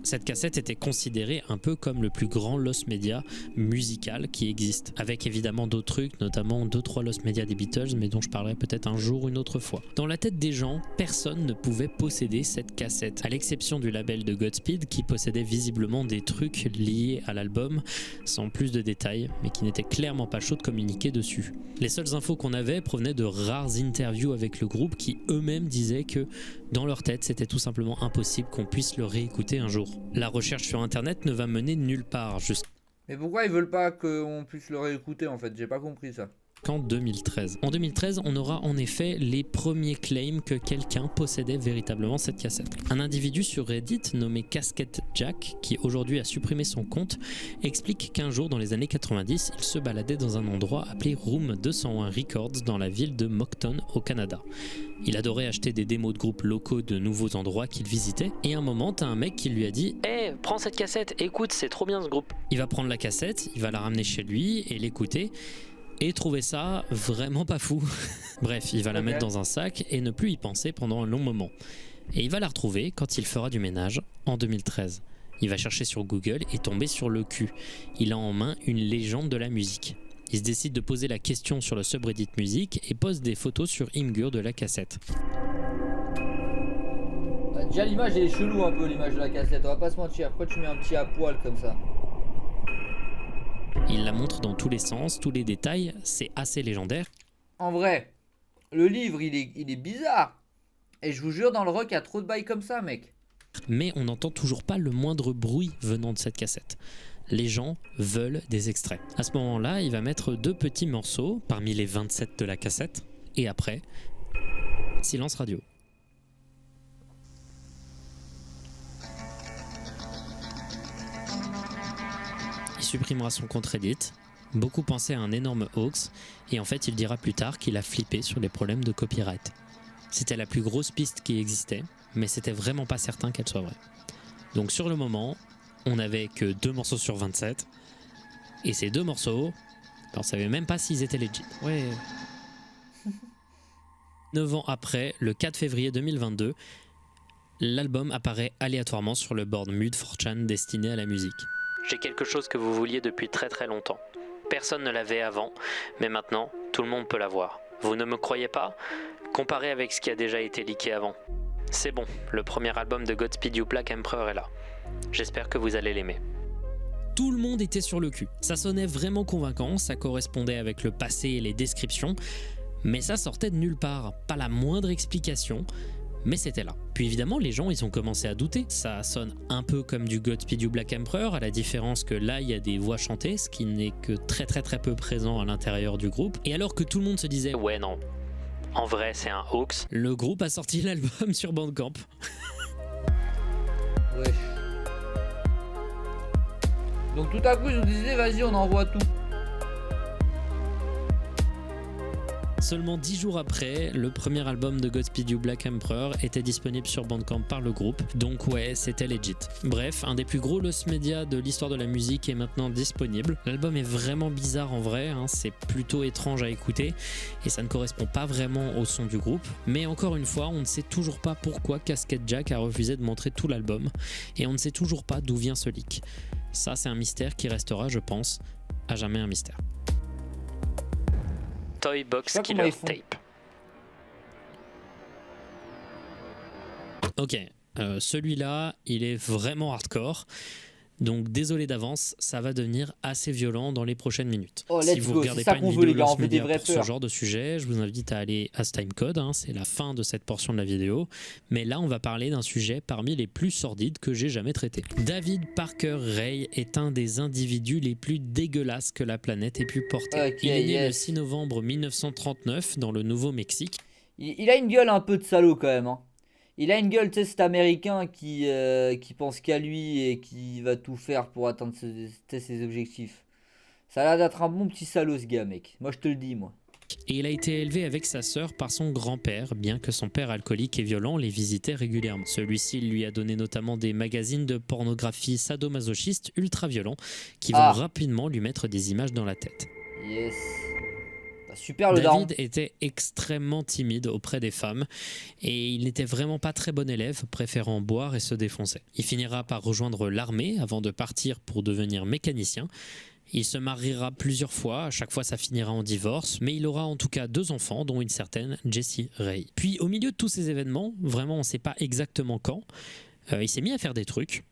Cette cassette était considérée un peu comme le plus grand Lost Media musical qui existe, avec évidemment d'autres trucs, notamment 2-3 Lost Media des Beatles, mais dont je parlerai peut-être un jour ou une autre fois. Dans la tête des gens, personne ne pouvait posséder cette cassette, à l'exception du label de Godspeed qui possédait visiblement des trucs liés à l'album, sans plus de détails, mais qui n'étaient clairement pas chauds de communiquer dessus. Les seules infos qu'on avait provenaient de rares interviews avec le groupe qui eux-mêmes disaient que dans leur tête c'était tout simplement impossible qu'on puisse le réécouter un jour. La recherche sur internet ne va mener nulle part Mais pourquoi ils veulent pas qu'on puisse le réécouter en fait? J'ai pas compris ça. qu'en 2013. En 2013, on aura en effet les premiers claims que quelqu'un possédait véritablement cette cassette. Un individu sur Reddit nommé Casquette Jack, qui aujourd'hui a supprimé son compte, explique qu'un jour dans les années 90, il se baladait dans un endroit appelé Room 201 Records dans la ville de Moncton au Canada. Il adorait acheter des démos de groupes locaux de nouveaux endroits qu'il visitait, et à un moment, t'as un mec qui lui a dit « Hey, prends cette cassette, écoute, c'est trop bien ce groupe. » Il va prendre la cassette, il va la ramener chez lui et l'écouter, et trouver ça vraiment pas fou. Bref, il va la mettre dans un sac et ne plus y penser pendant un long moment. Et il va la retrouver quand il fera du ménage en 2013. Il va chercher sur Google et tomber sur le cul. Il a en main une légende de la musique. Il se décide de poser la question sur le subreddit musique et pose des photos sur Imgur de la cassette. Déjà l'image elle est chelou un peu, l'image de la cassette, on va pas se mentir. Pourquoi tu mets un petit à poil comme ça? Il la montre dans tous les sens, tous les détails, c'est assez légendaire. En vrai, le livre il est bizarre. Et je vous jure, dans le rock, il y a trop de bails comme ça, mec. Mais on n'entend toujours pas le moindre bruit venant de cette cassette. Les gens veulent des extraits. À ce moment-là, il va mettre 2 petits morceaux parmi les 27 de la cassette. Et après, silence radio. Il supprimera son compte Reddit. Beaucoup pensaient à un énorme hoax. Et en fait, il dira plus tard qu'il a flippé sur les problèmes de copyright. C'était la plus grosse piste qui existait, mais c'était vraiment pas certain qu'elle soit vraie. Donc sur le moment, on n'avait que 2 morceaux sur 27, et ces 2 morceaux, on savait même pas s'ils étaient legit. Ouais. 9 ans après, le 4 février 2022, l'album apparaît aléatoirement sur le board Mud 4chan destiné à la musique. J'ai quelque chose que vous vouliez depuis très très longtemps. Personne ne l'avait avant, mais maintenant, tout le monde peut l'avoir. Vous ne me croyez pas ? Comparé avec ce qui a déjà été leaké avant. C'est bon, le premier album de Godspeed You Black Emperor est là. J'espère que vous allez l'aimer. Tout le monde était sur le cul. Ça sonnait vraiment convaincant, ça correspondait avec le passé et les descriptions, mais ça sortait de nulle part, pas la moindre explication, mais c'était là. Puis évidemment, les gens, ils ont commencé à douter. Ça sonne un peu comme du Godspeed You Black Emperor, à la différence que là, il y a des voix chantées, ce qui n'est que très peu présent à l'intérieur du groupe. Et alors que tout le monde se disait « Ouais, non. En vrai, c'est un hoax. » Le groupe a sorti l'album sur Bandcamp. Wesh. Donc tout à coup, je vous disais, vas-y, on envoie tout. Seulement 10 jours après, le premier album de Godspeed You Black Emperor était disponible sur Bandcamp par le groupe, donc ouais, c'était legit. Bref, un des plus gros lost media de l'histoire de la musique est maintenant disponible. L'album est vraiment bizarre en vrai, hein, c'est plutôt étrange à écouter et ça ne correspond pas vraiment au son du groupe. Mais encore une fois, on ne sait toujours pas pourquoi Casket Jack a refusé de montrer tout l'album et on ne sait toujours pas d'où vient ce leak. Ça, c'est un mystère qui restera, je pense, à jamais un mystère. Toy Box Je sais pas comment Killer ils font. Tape. Ok, celui-là, il est vraiment hardcore. Donc désolé d'avance, ça va devenir assez violent dans les prochaines minutes. Oh, Si let's vous go, regardez c'est ça pas une qu'on vidéo veut, les gars, on Lost veut des Media vraies pour ce peurs. genre de sujet, je vous invite à aller à ce timecode, hein, c'est la fin de cette portion de la vidéo. Mais là, on va parler d'un sujet parmi les plus sordides que j'ai jamais traité. David Parker Ray est un des individus les plus dégueulasses que la planète ait pu porter. Ok, Il est né le yes. 6 novembre 1939 dans le Nouveau-Mexique. Il a une gueule un peu de salaud quand même. Hein. Il a une gueule, tu sais, cet américain qui pense qu'à lui et qui va tout faire pour atteindre ses objectifs. Ça a l'air d'être un bon petit salaud ce gars, mec. Moi je te le dis, moi. Et il a été élevé avec sa sœur par son grand-père, bien que son père alcoolique et violent les visitait régulièrement. Celui-ci lui a donné notamment des magazines de pornographie sadomasochiste ultra violents qui vont rapidement lui mettre des images dans la tête. Yes. Bah, super le daron. David était extrêmement timide auprès des femmes et il n'était vraiment pas très bon élève, préférant boire et se défoncer. Il finira par rejoindre l'armée avant de partir pour devenir mécanicien. Il se mariera plusieurs fois, à chaque fois ça finira en divorce, mais il aura en tout cas 2 enfants, dont une certaine Jessie Ray. Puis au milieu de tous ces événements, vraiment on ne sait pas exactement quand, il s'est mis à faire des trucs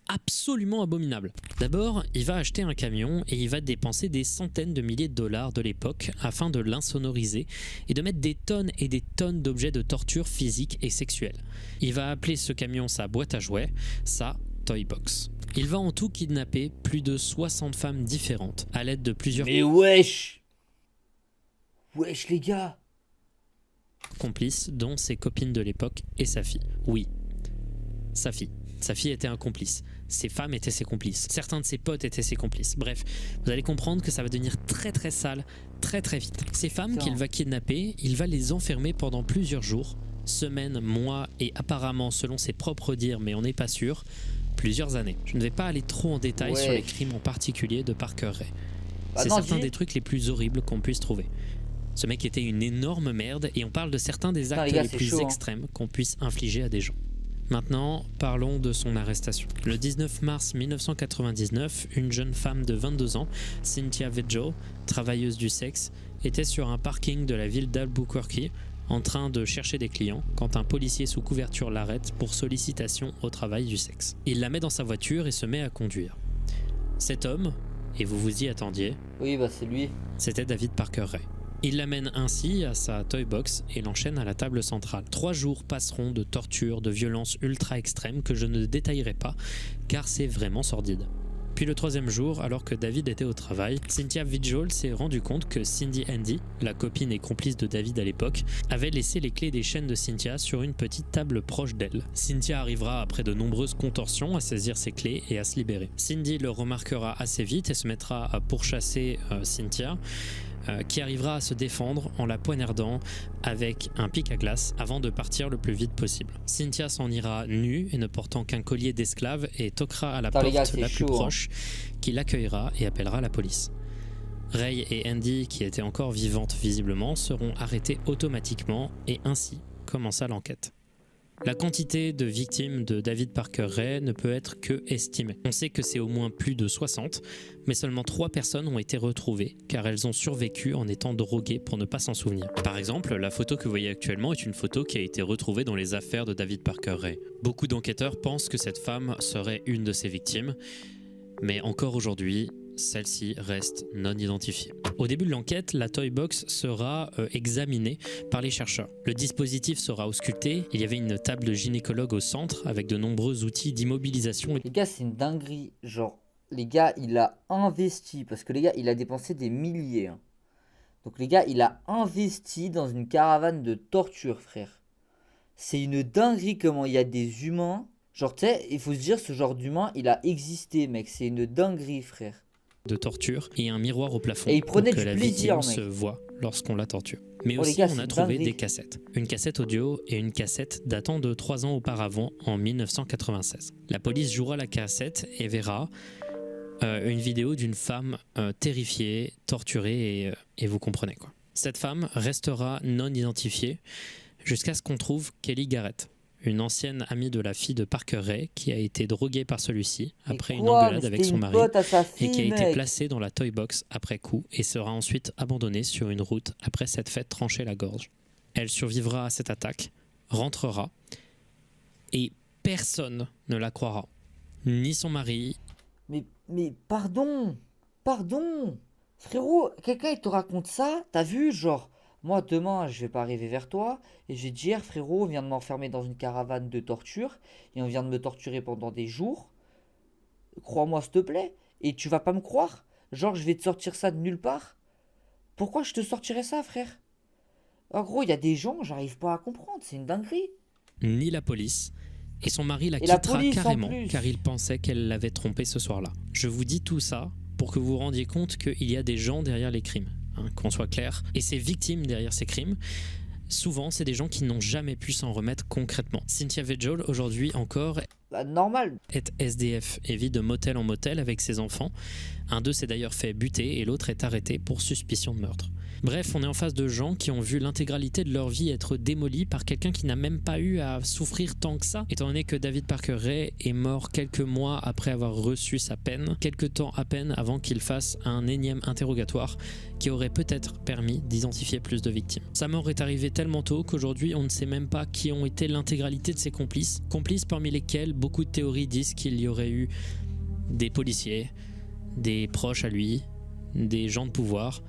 absolument abominables. D'abord, il va acheter un camion et il va dépenser des centaines de milliers de dollars de l'époque afin de l'insonoriser et de mettre des tonnes et des tonnes d'objets de torture physique et sexuelle. Il va appeler ce camion sa boîte à jouets, sa Toy Box. Il va en tout kidnapper plus de 60 femmes différentes à l'aide de plusieurs Mais wesh. Wesh les gars. complices, dont ses copines de l'époque et sa fille. Oui, sa fille. Sa fille était un complice. Ses femmes étaient ses complices. Certains de ses potes étaient ses complices. Bref, vous allez comprendre que ça va devenir très très sale, très très vite. Ces femmes qu'il va kidnapper, il va les enfermer pendant plusieurs jours, semaines, mois et apparemment, selon ses propres dires, mais on n'est pas sûr, plusieurs années. Je ne vais pas aller trop en détail sur les crimes en particulier de Parker Ray. C'est certains des trucs les plus horribles qu'on puisse trouver. Ce mec était une énorme merde et on parle de certains des actes les plus extrêmes qu'on puisse infliger à des gens. Maintenant, parlons de son arrestation. Le 19 mars 1999, une jeune femme de 22 ans, Cynthia Vigil, travailleuse du sexe, était sur un parking de la ville d'Albuquerque en train de chercher des clients quand un policier sous couverture l'arrête pour sollicitation au travail du sexe. Il la met dans sa voiture et se met à conduire. Cet homme, et vous vous y attendiez, oui, bah c'est lui. C'était David Parker Ray. Il l'amène ainsi à sa toy box et l'enchaîne à la table centrale. 3 jours passeront de torture, de violence ultra extrême que je ne détaillerai pas car c'est vraiment sordide. Puis le 3e jour, alors que David était au travail, Cynthia Vigil s'est rendu compte que Cindy Andy, la copine et complice de David à l'époque, avait laissé les clés des chaînes de Cynthia sur une petite table proche d'elle. Cynthia arrivera après de nombreuses contorsions à saisir ses clés et à se libérer. Cindy le remarquera assez vite et se mettra à pourchasser Cynthia, qui arrivera à se défendre en la poignardant avec un pic à glace avant de partir le plus vite possible. Cynthia s'en ira nue et ne portant qu'un collier d'esclave et toquera à la porte la plus proche qui l'accueillera et appellera la police. Ray et Andy, qui étaient encore vivantes visiblement, seront arrêtés automatiquement et ainsi commença l'enquête. La quantité de victimes de David Parker Ray ne peut être que estimée. On sait que c'est au moins plus de 60, mais seulement 3 personnes ont été retrouvées car elles ont survécu en étant droguées pour ne pas s'en souvenir. Par exemple, la photo que vous voyez actuellement est une photo qui a été retrouvée dans les affaires de David Parker Ray. Beaucoup d'enquêteurs pensent que cette femme serait une de ses victimes, mais encore aujourd'hui, celle-ci reste non identifiée. Au début de l'enquête, la Toy Box sera examinée par les chercheurs. Le dispositif sera ausculté, il y avait une table de gynécologue au centre avec de nombreux outils d'immobilisation. Les gars, c'est une dinguerie. Genre, les gars, il a investi, parce que les gars, il a dépensé des milliers. Hein. Donc les gars, il a investi dans une caravane de torture, frère. C'est une dinguerie comment il y a des humains. Genre, tu sais, il faut se dire, ce genre d'humain, il a existé, mec. C'est une dinguerie, frère. de torture et un miroir au plafond Et il prenait pour que du la plaisir, victime mec. se voit lorsqu'on la torture. Mais Oh, les aussi gars, on c'est a une trouvé dinguerie. des cassettes. Une cassette audio et une cassette datant de 3 ans auparavant, en 1996. La police jouera la cassette et verra une vidéo d'une femme terrifiée, torturée et vous comprenez quoi. Cette femme restera non identifiée jusqu'à ce qu'on trouve Kelly Garrett, une ancienne amie de la fille de Parker Ray qui a été droguée par celui-ci Mais après une quoi? engueulade Mais avec c'était son une mari pote à sa et fille, qui a été mec. placée dans la toy box après coup et sera ensuite abandonnée sur une route après s'être fait trancher la gorge. Elle survivra à cette attaque, rentrera et personne ne la croira. Ni son mari. Mais pardon, frérot, quelqu'un il te raconte ça, t'as vu, genre, moi demain je vais pas arriver vers toi et je vais te dire, frérot, on vient de m'enfermer dans une caravane de torture et on vient de me torturer pendant des jours, crois-moi s'il te plaît, et tu vas pas me croire, genre je vais te sortir ça de nulle part, pourquoi je te sortirais ça, frère? En gros, il y a des gens, j'arrive pas à comprendre, c'est une dinguerie. Ni la police. Et son mari la Et la quittera police, en carrément plus. car il pensait qu'elle l'avait trompé ce soir-là. Je vous dis tout ça pour que vous vous rendiez compte qu'il y a des gens derrière les crimes, hein, qu'on soit clair. Et ces victimes derrière ces crimes, souvent c'est des gens qui n'ont jamais pu s'en remettre concrètement. Cynthia Vejol aujourd'hui encore Bah, normal. est SDF et vit de motel en motel avec ses enfants. Un d'eux s'est d'ailleurs fait buter et l'autre est arrêté pour suspicion de meurtre. Bref, on est en face de gens qui ont vu l'intégralité de leur vie être démolie par quelqu'un qui n'a même pas eu à souffrir tant que ça, étant donné que David Parker Ray est mort quelques mois après avoir reçu sa peine, quelques temps à peine avant qu'il fasse un énième interrogatoire qui aurait peut-être permis d'identifier plus de victimes. Sa mort est arrivée tellement tôt qu'aujourd'hui on ne sait même pas qui ont été l'intégralité de ses complices, complices parmi lesquels beaucoup de théories disent qu'il y aurait eu des policiers, des proches à lui, des gens de pouvoir.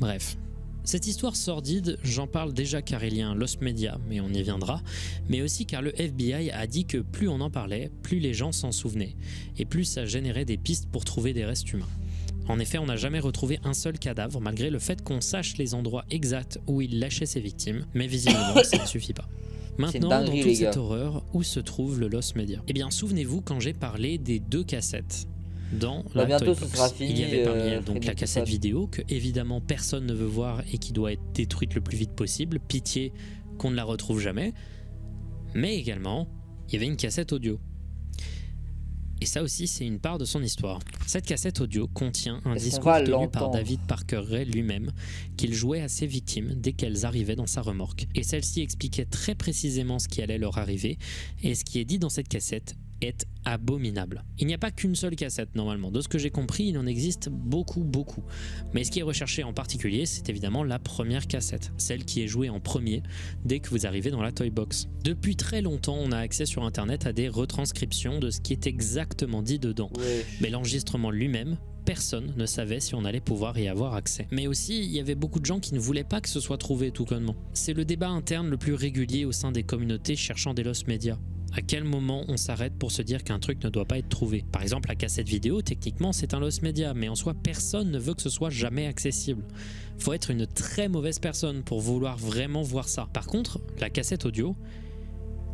Bref. Cette histoire sordide, j'en parle déjà car il y a un lost media, mais on y viendra, mais aussi car le FBI a dit que plus on en parlait, plus les gens s'en souvenaient, et plus ça générait des pistes pour trouver des restes humains. En effet, on n'a jamais retrouvé un seul cadavre, malgré le fait qu'on sache les endroits exacts où il lâchait ses victimes, mais visiblement ça ne suffit pas. Maintenant, dinguerie, dans les toute gars. cette horreur, où se trouve le lost media? Eh bien, souvenez-vous quand j'ai parlé des 2 cassettes dans Bah, la bientôt, Toy ce Box. sera fini, Il y avait parmi elles donc Freddy la cassette Toupad. vidéo que évidemment personne ne veut voir et qui doit être détruite le plus vite possible. Pitié qu'on ne la retrouve jamais. Mais également, il y avait une cassette audio. Et ça aussi, c'est une part de son histoire. Cette cassette audio contient un Est-ce qu'on discours va tenu par l'entendre? David Parker Ray lui-même, qu'il jouait à ses victimes dès qu'elles arrivaient dans sa remorque. Et celle-ci expliquait très précisément ce qui allait leur arriver, et ce qui est dit dans cette cassette est abominable. Il n'y a pas qu'une seule cassette normalement. De ce que j'ai compris, il en existe beaucoup. Mais ce qui est recherché en particulier, c'est évidemment la première cassette, celle qui est jouée en premier dès que vous arrivez dans la Toy Box. Depuis très longtemps, on a accès sur internet à des retranscriptions de ce qui est exactement dit dedans. Ouais. Mais l'enregistrement lui-même, personne ne savait si on allait pouvoir y avoir accès. Mais aussi, il y avait beaucoup de gens qui ne voulaient pas que ce soit trouvé tout connement. C'est le débat interne le plus régulier au sein des communautés cherchant des lost media. À quel moment on s'arrête pour se dire qu'un truc ne doit pas être trouvé? Par exemple, la cassette vidéo, techniquement, c'est un lost media, mais en soi, personne ne veut que ce soit jamais accessible. Faut être une très mauvaise personne pour vouloir vraiment voir ça. Par contre, la cassette audio,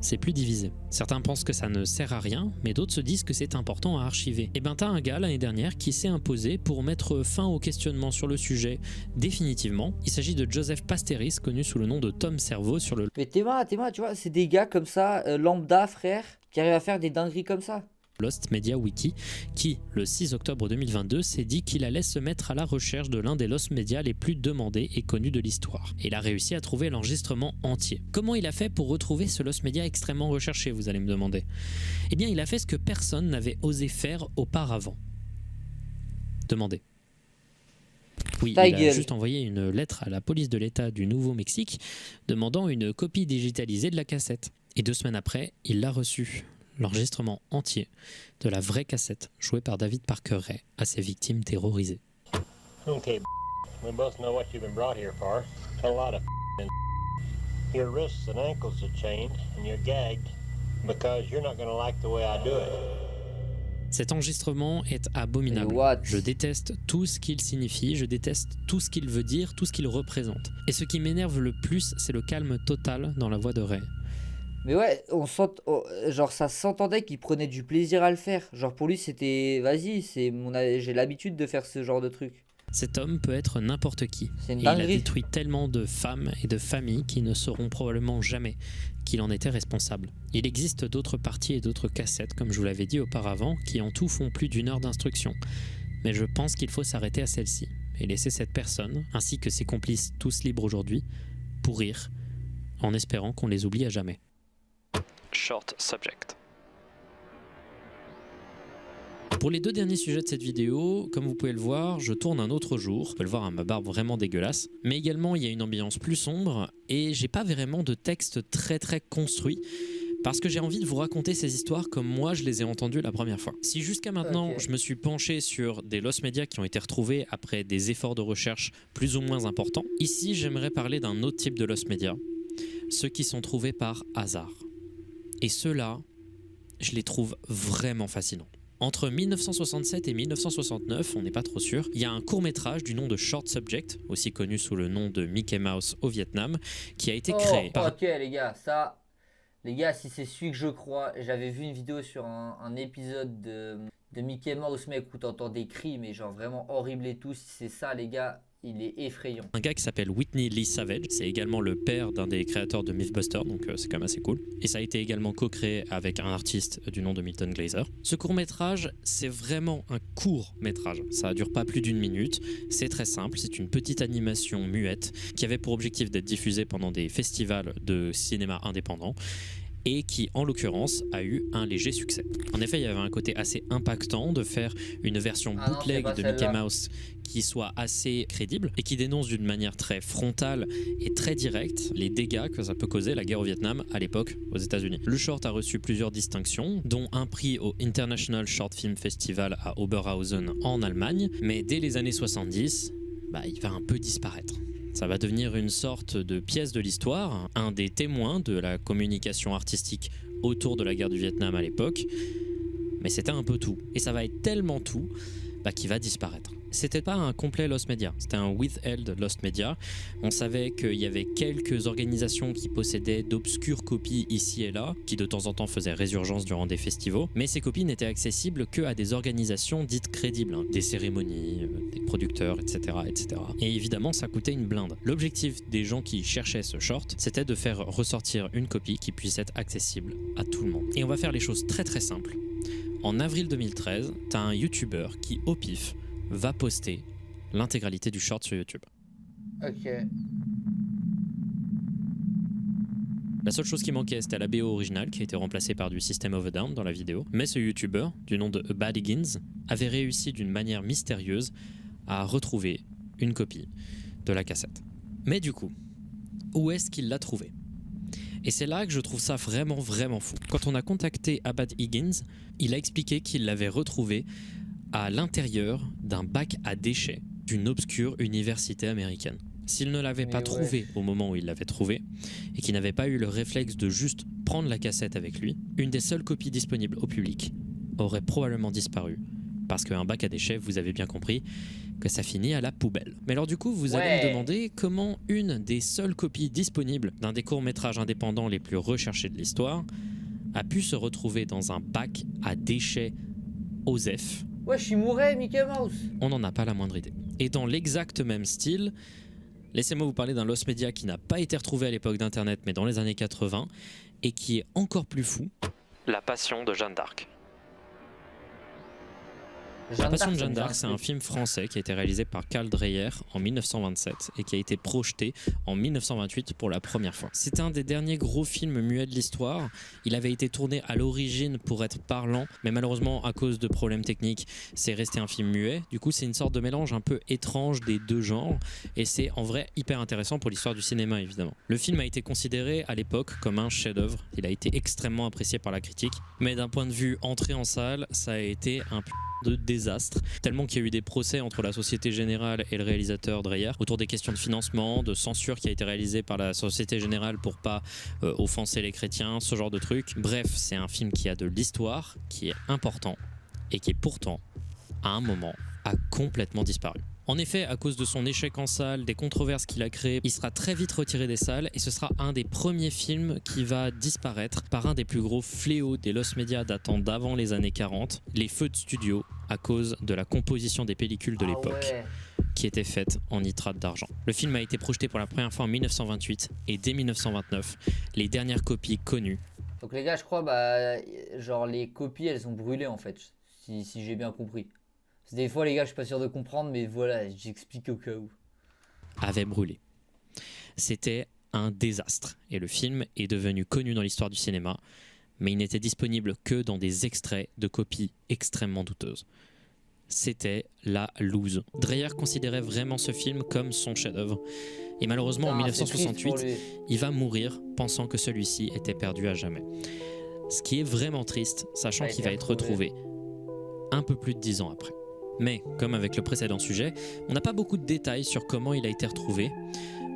c'est plus divisé. Certains pensent que ça ne sert à rien, mais d'autres se disent que c'est important à archiver. Et ben t'as un gars l'année dernière qui s'est imposé pour mettre fin au questionnement sur le sujet définitivement. Il s'agit de Joseph Pasteris, connu sous le nom de Tom Servo sur le Mais Théma, tu vois, c'est des gars comme ça, lambda, frère, qui arrivent à faire des dingueries comme ça. Lost Media Wiki, qui, le 6 octobre 2022, s'est dit qu'il allait se mettre à la recherche de l'un des Lost Media les plus demandés et connus de l'histoire. Et il a réussi à trouver l'enregistrement entier. Comment il a fait pour retrouver ce Lost Media extrêmement recherché, vous allez me demander? Eh bien, il a fait ce que personne n'avait osé faire auparavant. Demandez. Oui, Ta il a gueule. juste envoyé une lettre à la police de l'État du Nouveau-Mexique demandant une copie digitalisée de la cassette. Et 2 semaines après, il l'a reçue. L'enregistrement entier de la vraie cassette jouée par David Parker Ray à ses victimes terrorisées. Okay, we both know what you've been brought here for. A lot of your wrists and ankles are chained and you're gagged because you're not going to like the way I do it. Cet enregistrement est abominable. Mais what? Je déteste tout ce qu'il signifie, je déteste tout ce qu'il veut dire, tout ce qu'il représente. Et ce qui m'énerve le plus, c'est le calme total dans la voix de Ray. Mais ouais, genre ça s'entendait qu'il prenait du plaisir à le faire. Genre pour lui c'était, vas-y, j'ai l'habitude de faire ce genre de truc. Cet homme peut être n'importe qui. C'est une Et il a dinguerie. détruit tellement de femmes et de familles qui ne sauront probablement jamais qu'il en était responsable. Il existe d'autres parties et d'autres cassettes, comme je vous l'avais dit auparavant, qui en tout font plus d'1 heure d'instruction. Mais je pense qu'il faut s'arrêter à celle-ci et laisser cette personne, ainsi que ses complices tous libres aujourd'hui, pourrir, en espérant qu'on les oublie à jamais. Short subject. Pour les 2 derniers sujets de cette vidéo, comme vous pouvez le voir, je tourne un autre jour. Vous pouvez le voir, ma barbe vraiment dégueulasse. Mais également, il y a une ambiance plus sombre et j'ai pas vraiment de texte très construit parce que j'ai envie de vous raconter ces histoires comme moi je les ai entendues la première fois. Si jusqu'à maintenant, je me suis penché sur des lost media qui ont été retrouvés après des efforts de recherche plus ou moins importants, ici j'aimerais parler d'un autre type de lost media, ceux qui sont trouvés par hasard. Et ceux-là, je les trouve vraiment fascinants. Entre 1967 et 1969, on n'est pas trop sûr, il y a un court-métrage du nom de Short Subject, aussi connu sous le nom de Mickey Mouse au Vietnam, qui a été créé par... Ok les gars, si c'est celui que je crois, j'avais vu une vidéo sur un épisode de Mickey Mouse, mec, où t'entends des cris, mais genre vraiment horrible et tout. Si c'est ça les gars, il est effrayant. Un gars qui s'appelle Whitney Lee Savage, c'est également le père d'un des créateurs de Mythbusters, donc c'est quand même assez cool. Et ça a été également co-créé avec un artiste du nom de Milton Glaser. Ce court-métrage, c'est vraiment un court-métrage. Ça dure pas plus d'1 minute, c'est très simple, c'est une petite animation muette qui avait pour objectif d'être diffusée pendant des festivals de cinéma indépendant et qui, en l'occurrence, a eu un léger succès. En effet, il y avait un côté assez impactant de faire une version bootleg de Mickey Mouse qui soit assez crédible et qui dénonce d'une manière très frontale et très directe les dégâts que ça peut causer la guerre au Vietnam à l'époque aux États-Unis. Le short a reçu plusieurs distinctions, dont un prix au International Short Film Festival à Oberhausen en Allemagne, mais dès les années 70, il va un peu disparaître. Ça va devenir une sorte de pièce de l'histoire, un des témoins de la communication artistique autour de la guerre du Vietnam à l'époque, mais c'était un peu tout. Et ça va être tellement tout qu'il va disparaître. C'était pas un complet lost media, c'était un withheld lost media. On savait qu'il y avait quelques organisations qui possédaient d'obscures copies ici et là, qui de temps en temps faisaient résurgence durant des festivals, mais ces copies n'étaient accessibles que à des organisations dites crédibles, des cérémonies, des producteurs, etc., etc. Et évidemment, ça coûtait une blinde. L'objectif des gens qui cherchaient ce short, c'était de faire ressortir une copie qui puisse être accessible à tout le monde. Et on va faire les choses très simples. En avril 2013, t'as un YouTuber qui, au pif, va poster l'intégralité du short sur YouTube. Ok. La seule chose qui manquait, c'était la BO originale qui a été remplacée par du System of a Down dans la vidéo. Mais ce YouTuber, du nom de A Bad Higgins, avait réussi d'une manière mystérieuse à retrouver une copie de la cassette. Mais du coup, où est-ce qu'il l'a trouvée ? Et c'est là que je trouve ça vraiment fou. Quand on a contacté A Bad Higgins, il a expliqué qu'il l'avait retrouvé à l'intérieur d'un bac à déchets d'une obscure université américaine. S'il ne l'avait pas trouvé au moment où il l'avait trouvé, et qu'il n'avait pas eu le réflexe de juste prendre la cassette avec lui, une des seules copies disponibles au public aurait probablement disparu. Parce qu'un bac à déchets, vous avez bien compris, que ça finit à la poubelle. Mais alors du coup, vous allez me demander comment une des seules copies disponibles d'un des courts-métrages indépendants les plus recherchés de l'histoire a pu se retrouver dans un bac à déchets OSEF. Wesh, il mourait, Mickey Mouse. On n'en a pas la moindre idée. Et dans l'exact même style, laissez-moi vous parler d'un lost media qui n'a pas été retrouvé à l'époque d'Internet, mais dans les années 80, et qui est encore plus fou. La Passion de Jeanne d'Arc. La Passion de Jeanne d'Arc, c'est un film français qui a été réalisé par Karl Dreyer en 1927 et qui a été projeté en 1928 pour la première fois. C'est un des derniers gros films muets de l'histoire. Il avait été tourné à l'origine pour être parlant, mais malheureusement, à cause de problèmes techniques, c'est resté un film muet. Du coup, c'est une sorte de mélange un peu étrange des deux genres et c'est en vrai hyper intéressant pour l'histoire du cinéma, évidemment. Le film a été considéré à l'époque comme un chef-d'œuvre. Il a été extrêmement apprécié par la critique, mais d'un point de vue entrée en salle, ça a été un de désastre, tellement qu'il y a eu des procès entre la Société Générale et le réalisateur Dreyer autour des questions de financement, de censure qui a été réalisée par la Société Générale pour pas offenser les chrétiens, ce genre de trucs. Bref, c'est un film qui a de l'histoire, qui est important et qui pourtant, à un moment, a complètement disparu. En effet, à cause de son échec en salle, des controverses qu'il a créées, il sera très vite retiré des salles et ce sera un des premiers films qui va disparaître par un des plus gros fléaux des lost media datant d'avant les années 40, les feux de studio, à cause de la composition des pellicules de l'époque, ouais. qui étaient faites en nitrate d'argent. Le film a été projeté pour la première fois en 1928 et dès 1929, les dernières copies connues. Donc les gars, je crois, genre les copies, elles ont brûlé en fait, si j'ai bien compris. Parce que des fois les gars, je suis pas sûr de comprendre, mais voilà, j'explique au cas où. Avait brûlé. C'était un désastre et le film est devenu connu dans l'histoire du cinéma, mais il n'était disponible que dans des extraits de copies extrêmement douteuses. C'était la loose. Dreyer considérait vraiment ce film comme son chef-d'œuvre et malheureusement en 1968, il va mourir pensant que celui-ci était perdu à jamais. Ce qui est vraiment triste, sachant qu'il va être retrouvé un peu plus de 10 ans après. Mais, comme avec le précédent sujet, on n'a pas beaucoup de détails sur comment il a été retrouvé.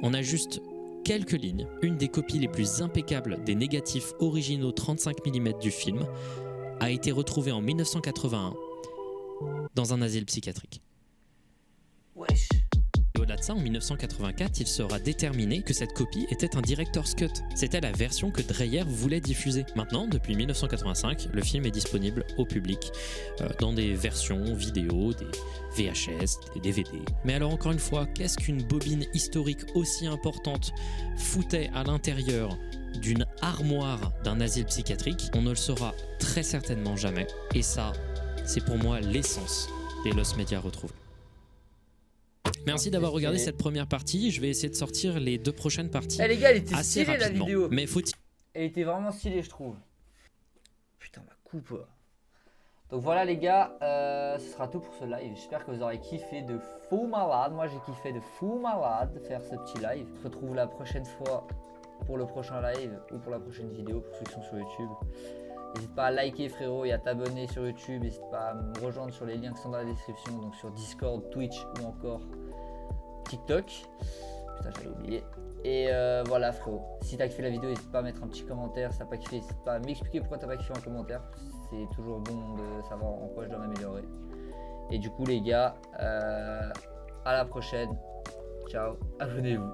On a juste quelques lignes. Une des copies les plus impeccables des négatifs originaux 35 mm du film a été retrouvée en 1981 dans un asile psychiatrique. Wesh. Et au-delà de ça, en 1984, il sera déterminé que cette copie était un director's cut. C'était la version que Dreyer voulait diffuser. Maintenant, depuis 1985, le film est disponible au public dans des versions vidéo, des VHS, des DVD. Mais alors encore une fois, qu'est-ce qu'une bobine historique aussi importante foutait à l'intérieur d'une armoire d'un asile psychiatrique? On ne le saura très certainement jamais. Et ça, c'est pour moi l'essence des lost media retrouvés. Merci d'avoir regardé cette première partie. Je vais essayer de sortir les 2 prochaines parties. Eh les gars, elle était assez stylée la rapidement. vidéo. Mais faut-il... Elle était vraiment stylée, je trouve. Putain, ma coupe. Donc voilà les gars, ce sera tout pour ce live. J'espère que vous aurez kiffé de fou malade. Moi j'ai kiffé de fou malade faire ce petit live. On se retrouve la prochaine fois pour le prochain live ou pour la prochaine vidéo pour ceux qui sont sur YouTube. N'hésite pas à liker frérot et à t'abonner sur YouTube. N'hésite pas à me rejoindre sur les liens qui sont dans la description. Donc sur Discord, Twitch ou encore TikTok. Putain, j'avais oublié. Et voilà frérot, si t'as kiffé la vidéo, n'hésite pas à mettre un petit commentaire. Si t'as pas kiffé, n'hésite pas à m'expliquer pourquoi t'as pas kiffé en commentaire. C'est toujours bon de savoir en quoi je dois m'améliorer. Et du coup les gars, à la prochaine. Ciao, abonnez-vous.